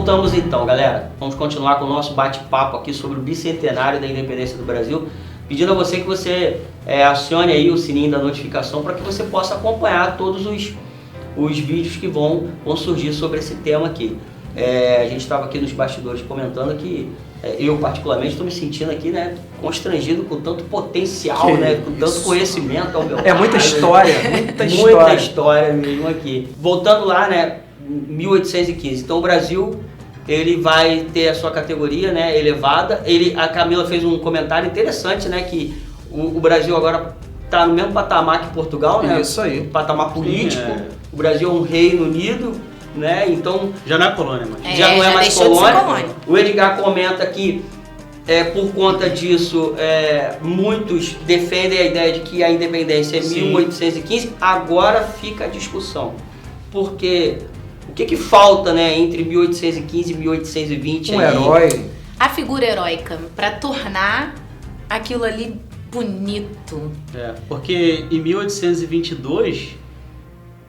voltamos então, galera. Vamos continuar com o nosso bate-papo aqui sobre o bicentenário da independência do Brasil. Pedindo a você que você acione aí o sininho da notificação para que você possa acompanhar todos os vídeos que vão surgir sobre esse tema aqui. A gente estava aqui nos bastidores comentando que eu particularmente estou me sentindo aqui, né, constrangido com tanto potencial, né, com tanto conhecimento ao meu lado. Muita história, muita história mesmo aqui. Voltando lá, né, 1815. Então o Brasil, ele vai ter a sua categoria, né, elevada. A Camila fez um comentário interessante, né, que o Brasil agora está no mesmo patamar que Portugal, né? Isso aí. Patamar político. O Brasil é um reino unido, né? Então já não é colônia mais. Já não é mais colônia. O Edgar comenta que por conta disso, muitos defendem a ideia de que a independência é 1815. Agora fica a discussão, porque o que falta, né, entre 1815 e 1820? Um herói. A figura heróica, para tornar aquilo ali bonito. Porque em 1822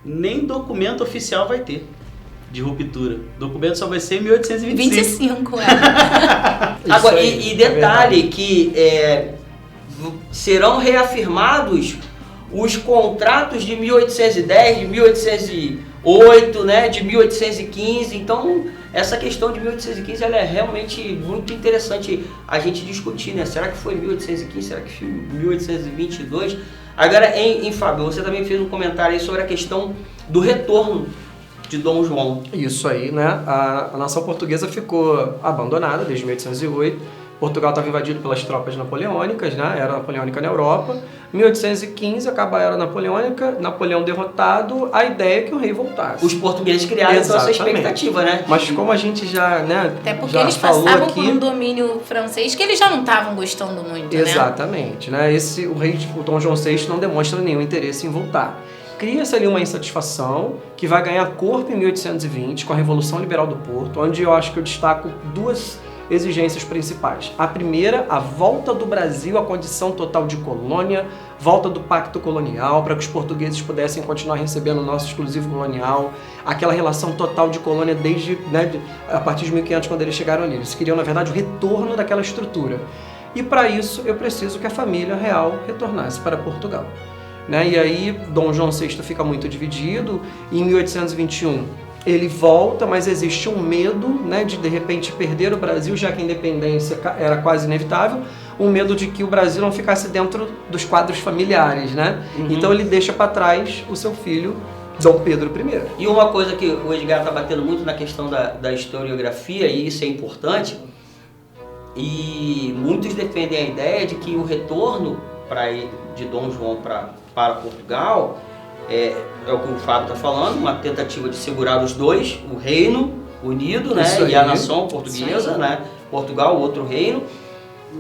nem documento oficial vai ter de ruptura. O documento só vai ser em 1825. Agora, e detalhe que serão reafirmados os contratos de 1810, de 1808, né, de 1815. Então, essa questão de 1815 ela é realmente muito interessante a gente discutir, né? Será que foi 1815? Será que foi 1822? Agora, Fábio, você também fez um comentário aí sobre a questão do retorno de Dom João. Isso aí, né? A nação portuguesa ficou abandonada desde 1808. Portugal estava invadido pelas tropas napoleônicas, né? Era napoleônica na Europa. 1815 acaba a era napoleônica, Napoleão derrotado, a ideia é que o rei voltasse. Os portugueses criaram essa expectativa, né? Mas como a gente já, né? Até porque já eles passavam por um domínio francês que eles já não estavam gostando muito, Exatamente, né? O Dom João VI não demonstra nenhum interesse em voltar. Cria-se ali uma insatisfação que vai ganhar corpo em 1820 com a Revolução Liberal do Porto, onde eu acho que eu destaco duas exigências principais. A primeira, a volta do Brasil à condição total de colônia, volta do pacto colonial, para que os portugueses pudessem continuar recebendo o nosso exclusivo colonial, aquela relação total de colônia desde, né, a partir de 1500, quando eles chegaram ali. Eles queriam, na verdade, o retorno daquela estrutura. E para isso, eu preciso que a família real retornasse para Portugal. Né? E aí, Dom João VI fica muito dividido. Em 1821, ele volta, mas existe um medo, né, de repente perder o Brasil, já que a independência era quase inevitável, um medo de que o Brasil não ficasse dentro dos quadros familiares, né? Então ele deixa para trás o seu filho, Dom Pedro I. E uma coisa que o Edgar está batendo muito na questão da historiografia, e isso é importante, e muitos defendem a ideia de que o retorno de Dom João para Portugal é o que o Fábio está falando, uma tentativa de segurar os dois, o reino unido, né, e a nação portuguesa, né, Portugal, o outro reino,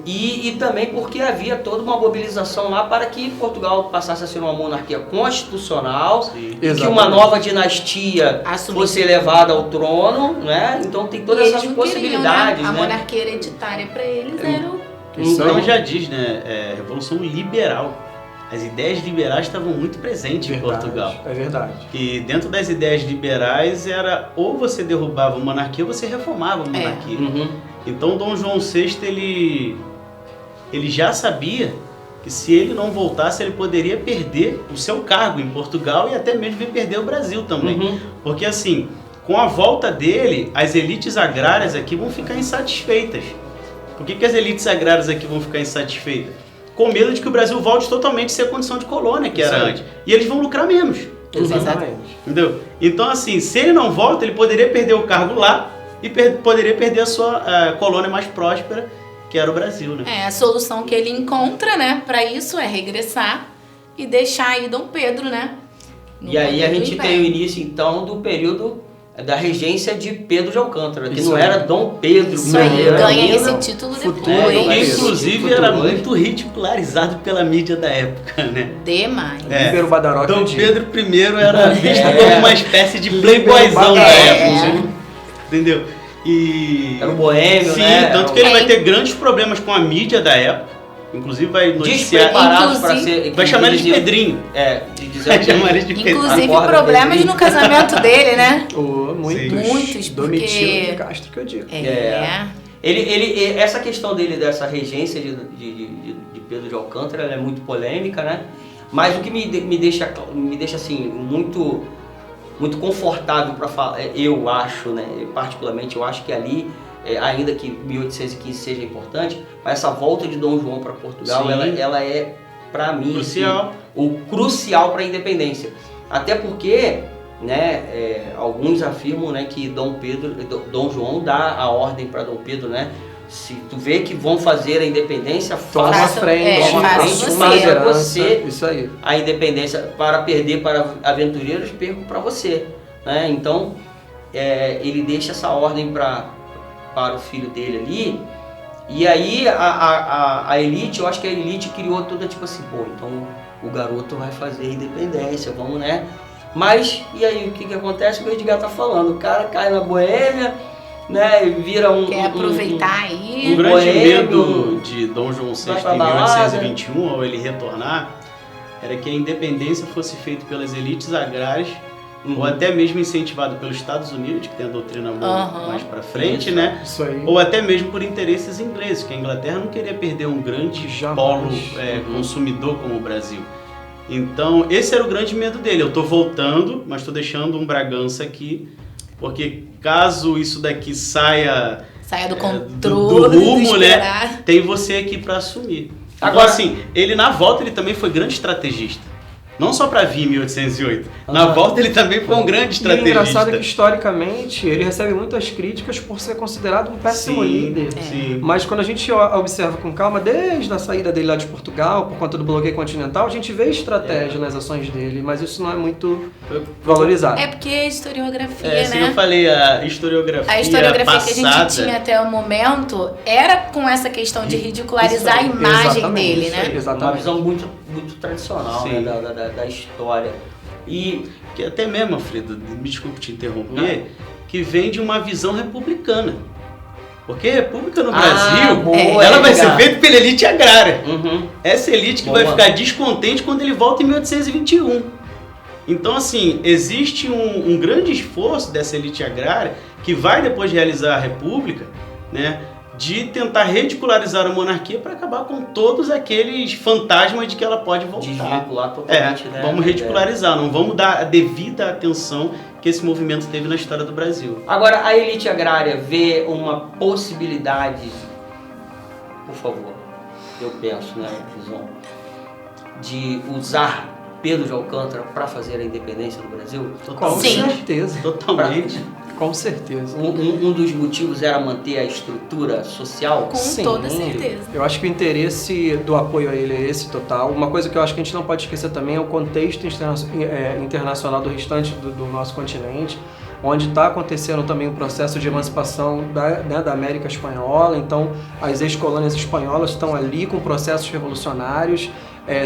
e também porque havia toda uma mobilização lá para que Portugal passasse a ser uma monarquia constitucional, e que uma nova dinastia fosse elevada ao trono, né? Então tem todas essas possibilidades. Queriam, né? A né? monarquia hereditária para eles era o... Então já diz, né, Revolução Liberal. As ideias liberais estavam muito presentes em Portugal. É verdade. E dentro das ideias liberais era ou você derrubava a monarquia ou você reformava a monarquia. Então Dom João VI, ele já sabia que se ele não voltasse, ele poderia perder o seu cargo em Portugal e até mesmo vir perder o Brasil também. Porque assim, com a volta dele, as elites agrárias aqui vão ficar insatisfeitas. Por que as elites agrárias aqui vão ficar insatisfeitas? Com medo de que o Brasil volte totalmente a ser a condição de colônia que era antes. E eles vão lucrar menos. Exatamente. Entendeu? Então, assim, se ele não volta, ele poderia perder o cargo lá e poderia perder a sua colônia mais próspera, que era o Brasil, né? A solução que ele encontra, né, para isso é regressar e deixar aí Dom Pedro, né? E aí a gente tem o início, então, do período da regência de Pedro de Alcântara, que não era Dom Pedro. Isso aí, ganha esse título depois. Inclusive era muito ridicularizado pela mídia da época, né? Demais. Pedro Badaró. Dom Pedro I era visto como uma espécie de playboyzão da época. Entendeu? E... Era um boêmio, sim, né? tanto que ele vai ter grandes problemas com a mídia da época. Inclusive vai noticiar... Despreparados para ser... Vai chamar ele de Pedrinho. De dizer Vai chamar ele de Pedrinho. Inclusive Acorda, problemas Pedrinho. no casamento dele, né? Muitos, Domitila porque- de Castro, que eu digo. Essa questão dele, dessa regência de Pedro de Alcântara, ela é muito polêmica, né? Mas o que me deixa assim, muito confortável para falar, eu acho, né? Particularmente, eu acho que ali, ainda que 1815 seja importante, mas essa volta de Dom João para Portugal, ela é, para mim, Crucial. o crucial para a independência. Até porque, né, alguns afirmam, né, que Dom João dá a ordem para Dom Pedro, né? Se tu vê que vão fazer a independência, Toma a frente, faça você isso aí. a independência. Para perder para aventureiros, perco para você, né? Então ele deixa essa ordem para o filho dele ali. E aí a elite, eu acho que a elite criou toda tipo assim, pô, então o garoto vai fazer a independência, vamos, né? Mas e aí o que acontece? O que o Edgar tá falando, o cara cai na boêmia, né, vira Quer aproveitar aí. Um grande boêmio, medo de Dom João VI vai pra em balada. 1821, ao ele retornar, era que a independência fosse feita pelas elites agrárias, ou até mesmo incentivado pelos Estados Unidos, que tem a doutrina mais pra frente, Isso. né? Isso aí. Ou até mesmo por interesses ingleses, que a Inglaterra não queria perder um grande polo consumidor como o Brasil. Então, esse era o grande medo dele. Eu tô voltando, mas tô deixando um Bragança aqui, porque caso isso daqui saia do do controle, rumo, né? esperar. Tem você aqui para assumir. Agora, Agora, assim, ele na volta ele também foi grande estrategista. Não só para vir em 1808. Na volta ele também foi um grande E o estrategista. engraçado é que, historicamente, ele recebe muitas críticas por ser considerado um péssimo líder. Sim. Mas quando a gente observa com calma, desde a saída dele lá de Portugal, por conta do bloqueio continental, a gente vê estratégia nas ações dele, mas isso não é muito valorizado. É porque a historiografia, Assim né? eu falei, a historiografia que a gente passada, tinha até o momento era com essa questão de ridicularizar a imagem Exatamente, dele, isso aí, né? exatamente. uma visão muito tradicional, Sim. né, da história. E que até mesmo, Alfredo, me desculpe te interromper, que vem de uma visão republicana. Porque república no Brasil, boa, ela vai legal. ser feita pela elite agrária. Uhum. Essa elite que Boa. vai ficar descontente quando ele volta em 1821. Então, assim, existe um grande esforço dessa elite agrária que vai depois realizar a república, né, de tentar ridicularizar a monarquia para acabar com todos aqueles fantasmas de que ela pode voltar. Desvincular totalmente, né? Vamos ridicularizar, não vamos dar a devida atenção que esse movimento teve na história do Brasil. Agora, a elite agrária vê uma possibilidade, por favor, eu penso, né, Fison, de usar Pedro de Alcântara para fazer a independência do Brasil? Com Sim. certeza. Totalmente. Com certeza. Um dos motivos era manter a estrutura social? Com toda certeza. Eu acho que o interesse do apoio a ele é esse total. Uma coisa que eu acho que a gente não pode esquecer também é o contexto internacional do restante do nosso continente, onde está acontecendo também o processo de emancipação da América Espanhola. Então, as ex-colônias espanholas estão ali com processos revolucionários,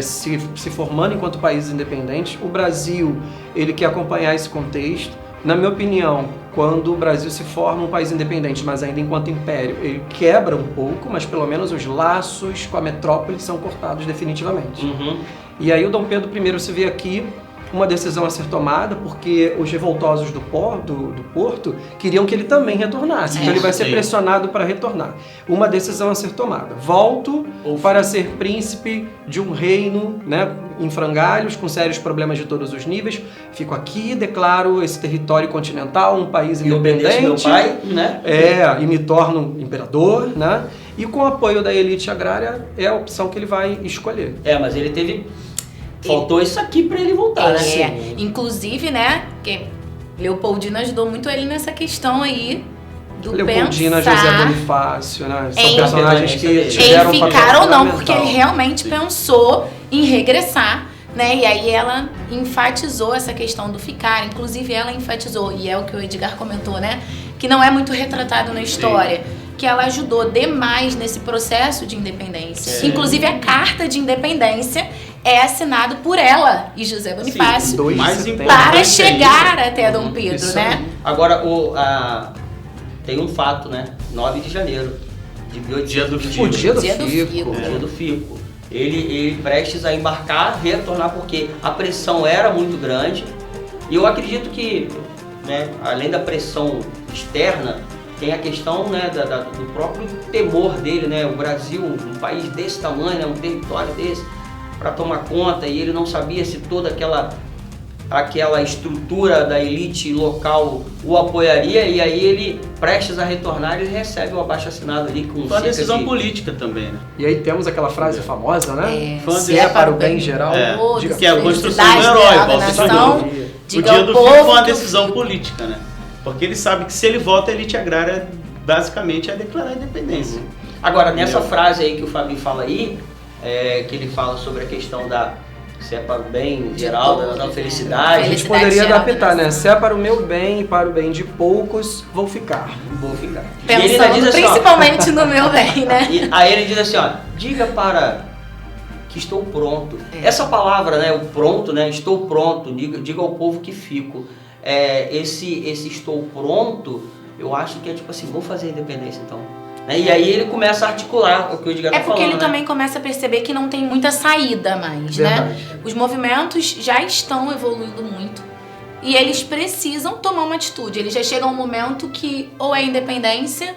se formando enquanto países independentes. O Brasil, ele quer acompanhar esse contexto. Na minha opinião, quando o Brasil se forma um país independente, mas ainda enquanto império, ele quebra um pouco, mas pelo menos os laços com a metrópole são cortados definitivamente. Uhum. E aí o Dom Pedro I se vê aqui uma decisão a ser tomada, porque os revoltosos do Porto queriam que ele também retornasse. Então ele vai ser pressionado para retornar. Uma decisão a ser tomada. Volto para ser príncipe de um reino, né, em frangalhos, com sérios problemas de todos os níveis. Fico aqui, declaro esse território continental um país independente. Meu pai, né? E me torno imperador, né? E com o apoio da elite agrária é a opção que ele vai escolher. Mas ele teve... Faltou isso aqui para ele voltar, né? Inclusive, né, que Leopoldina ajudou muito ele nessa questão aí do Leopoldina, pensar José Bonifácio, né? São em- personagens que em tiveram um papel ficar ou não, fundamental. porque ele realmente pensou em regressar, né? E aí ela enfatizou essa questão do ficar, inclusive ela enfatizou, e é o que o Edgar comentou, né? Que não é muito retratado na história, que ela ajudou demais nesse processo de independência. Sim. Inclusive a carta de independência é assinado por ela e José Bonifácio. Sim, mais setembro. importante Para é chegar isso. até Dom Pedro, Isso né? aí. Agora, tem um fato, né? 9 de janeiro. de 1800. Dia do O Fico. dia do Dia do Fico. Fico. O dia do Fico. Ele prestes a embarcar, retornar, porque a pressão era muito grande. E eu acredito que, né, além da pressão externa, tem a questão, né, do próprio temor dele, né? O Brasil, um país desse tamanho, né, um território desse, para tomar conta, e ele não sabia se toda aquela estrutura da elite local o apoiaria, e aí ele, prestes a retornar, ele recebe o abaixo-assinado ali com Foi uma decisão de... política também, né? E aí temos aquela frase famosa, né? Foi uma Se é para o bem geral, É, diga. que é a construção do herói, volta de novo. O dia do Fico foi uma decisão política, né? Porque ele sabe que se ele vota, a elite agrária basicamente é declarar a independência. Agora, nessa frase aí que o Fabinho fala aí, que ele fala sobre a questão da se é para o bem geral, da felicidade. A gente poderia adaptar, né? Se é para o meu bem e para o bem de poucos, vou ficar. Vou ficar. Pensando e ele ainda diz assim, principalmente no meu bem, né? E aí ele diz assim, ó, diga para que estou pronto. Essa palavra, né, o pronto, né, estou pronto, diga ao povo que fico. Esse estou pronto, eu acho que é tipo assim, vou fazer a independência então. E aí ele começa a articular o que o Edgar tá falando. É porque ele né? também começa a perceber que não tem muita saída mais, né? Os movimentos já estão evoluindo muito e eles precisam tomar uma atitude. Eles já chegam a um momento que ou é independência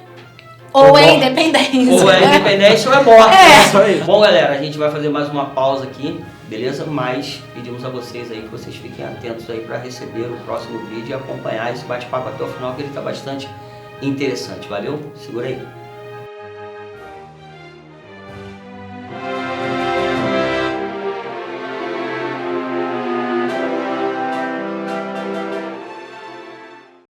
ou é independência. Ou é independência ou é morte. É. Isso aí. Bom, galera, a gente vai fazer mais uma pausa aqui, beleza? Mas pedimos a vocês aí que vocês fiquem atentos aí para receber o próximo vídeo e acompanhar esse bate-papo até o final, que ele tá bastante interessante. Valeu? Segura aí.